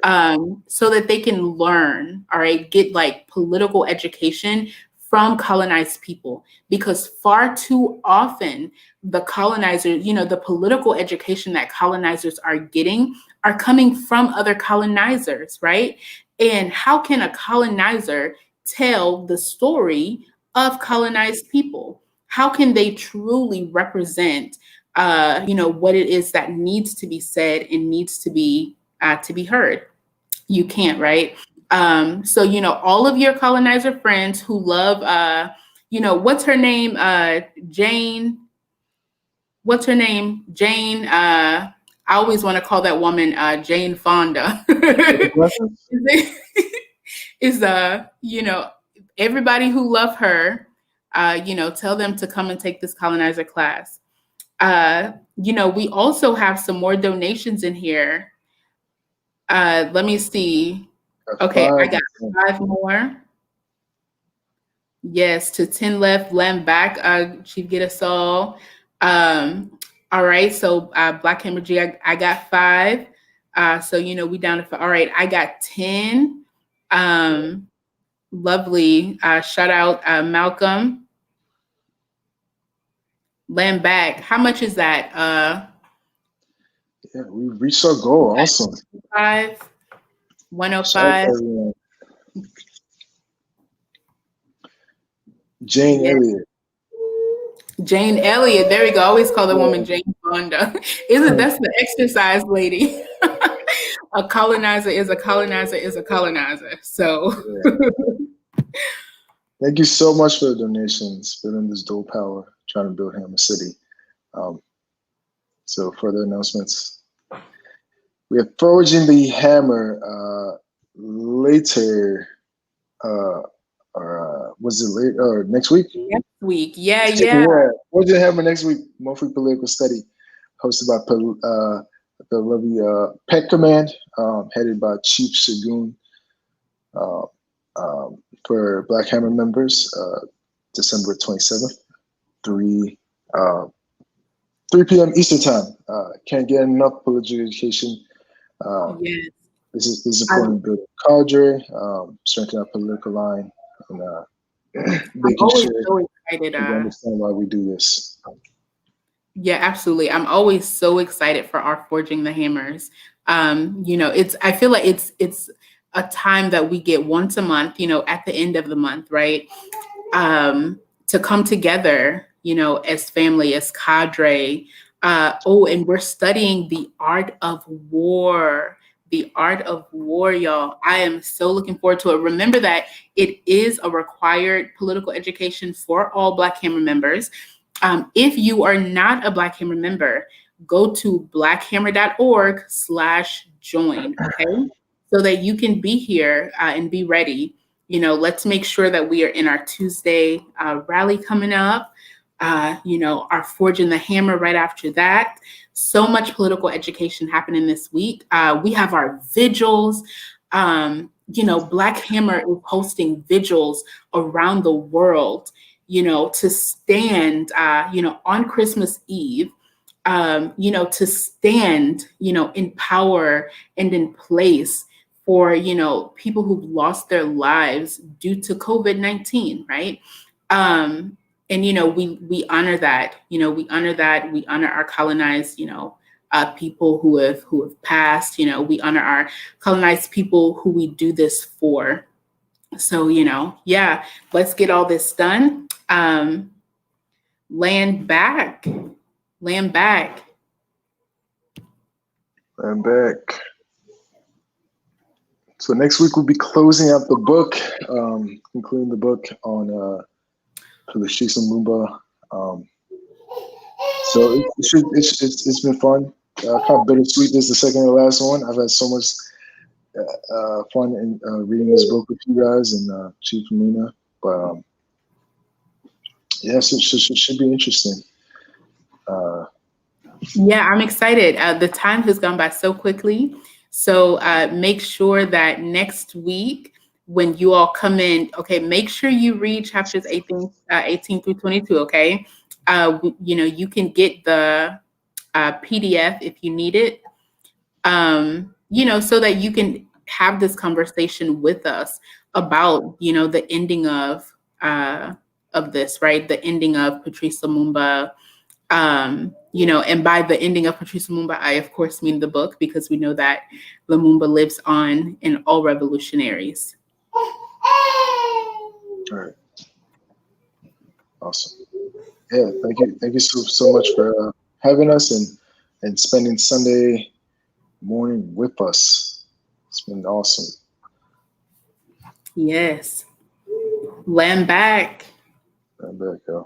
So that they can learn, all right, get like political education from colonized people, because far too often the colonizers, the political education that colonizers are getting are coming from other colonizers, right? And how can a colonizer tell the story of colonized people? How can they truly represent, what it is that needs to be said and needs to be heard? You can't, right? So, all of your colonizer friends who love, what's her name? Jane. What's her name? Jane. I always want to call that woman Jane Fonda. Is everybody who love her, tell them to come and take this colonizer class. We also have some more donations in here. Let me see. Okay, I got 5 more. Yes, to 10 left, Lamb back, Chief Get Us All. All right, so Black Hammer G, I got 5. So we down to 5. All right, I got 10. Lovely. Shout out Malcolm. Lamb back. How much is that? Yeah, we reached our goal. Awesome. 105. Jane Elliott. Jane Elliott. There we go. I always call the woman Jane Fonda. That's the exercise lady? A colonizer is a colonizer is a colonizer. So thank you so much for the donations, building this dual power, trying to build Hammer City. So further announcements. We are forging the hammer later, or was it late or next week? Next week, yeah. Forging the hammer next week. Monthly political study, hosted by the lovely Pet Command, headed by Chief Shagun. For Black Hammer members, December 27th, 3 3 p.m. Eastern time. Can't get enough political education. Yes. This is important to build cadre, strengthen our political line, and I'm making always sure so excited. we understand why we do this. Yeah, absolutely. I'm always so excited for our Forging the Hammers. I feel like it's a time that we get once a month, at the end of the month, right? To come together, as family, as cadre. And we're studying the art of war. The art of war, y'all. I am so looking forward to it. Remember that it is a required political education for all Black Hammer members. If you are not a Black Hammer member, go to blackhammer.org/join, okay? So that you can be here and be ready. Let's make sure that we are in our Tuesday rally coming up. Our Forging the Hammer right after that. So much political education happening this week. We have our vigils. Black Hammer is hosting vigils around the world, to stand, on Christmas Eve, to stand, in power and in place for, people who've lost their lives due to COVID-19, right? And we honor that. We honor that. We honor our colonized, people who have passed. We honor our colonized people who we do this for. So yeah, let's get all this done. Land back. I'm back. So next week we'll be closing out the book, concluding the book on Patrice Lumumba. So it's been fun. Kind of bittersweet. This is the second to last one. I've had so much fun in reading this book with you guys and Chief Amina. But yes, it should be interesting. Yeah, I'm excited. The time has gone by so quickly. So make sure that next week when you all come in, okay, make sure you read chapters 18 through 22, okay? You can get the PDF if you need it, so that you can have this conversation with us about, the ending of this, right? The ending of Patrice Lumumba. And by the ending of Patrice Lumumba, I of course mean the book, because we know that Lumumba lives on in all revolutionaries. All right. Awesome. Yeah, thank you so much for having us and spending Sunday morning with us. It's been awesome. Yes. Land back. Land back, y'all.